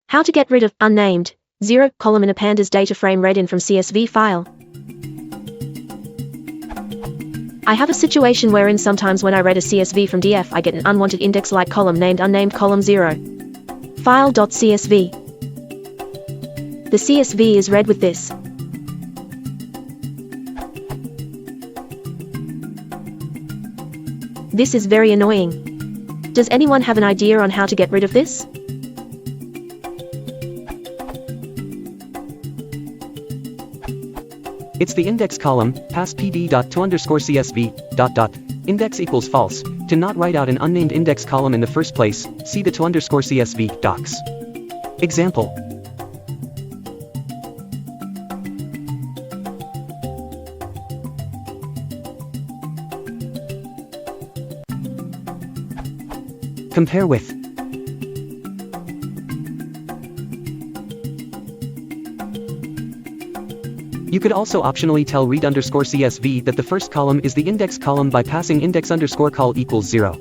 How to get rid of unnamed 0 column in a Pandas DataFrame read in from CSV file. I have a situation wherein sometimes when I read a CSV from DF I get an unwanted index-like column named unnamed column 0. File.csv. The CSV is read with this. This is very annoying. Does anyone have an idea on how to get rid of this? It's the index column, pass pd.to_csv, index equals false. To not write out an unnamed index column in the first place, see the to_csv docs. Example. Compare with. You could also optionally tell read_csv that the first column is the index column by passing index_call equals 0.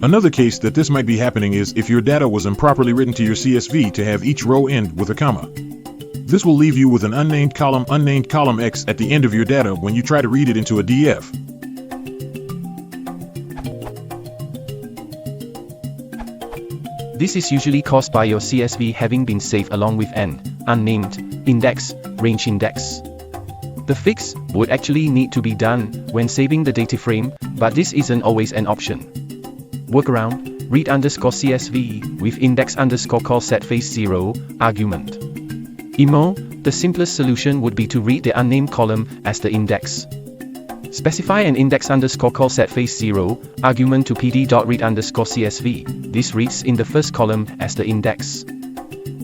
Another case that this might be happening is if your data was improperly written to your CSV to have each row end with a comma. This will leave you with an unnamed column X at the end of your data when you try to read it into a DF. This is usually caused by your CSV having been saved along with an unnamed index, range index. The fix would actually need to be done when saving the DataFrame, but this isn't always an option. Workaround, read_CSV with index_call set face 0 argument. Emo, the simplest solution would be to read the unnamed column as the index. Specify an index_call set face 0 argument to pd.read_csv. This reads in the first column as the index.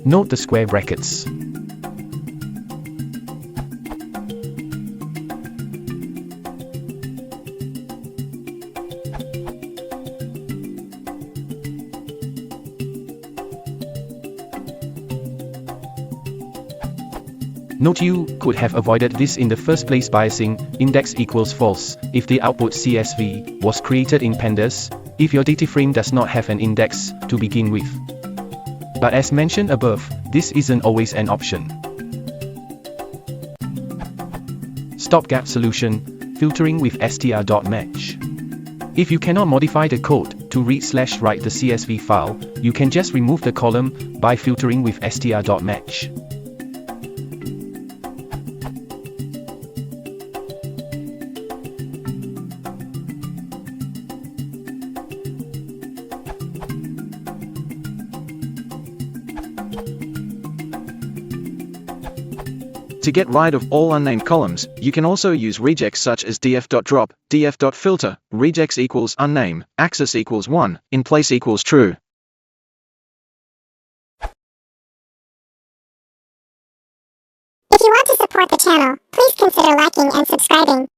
Note the square brackets. Note you could have avoided this in the first place by saying index equals false if the output CSV was created in Pandas, if your DataFrame does not have an index to begin with. But as mentioned above, this isn't always an option. Stopgap solution, filtering with str.match. If you cannot modify the code to read/write the CSV file, you can just remove the column by filtering with str.match. To get rid of all unnamed columns, you can also use regex such as df.drop, df.filter, regex equals unname, axis equals 1, in place equals true. If you want to support the channel, please consider liking and subscribing.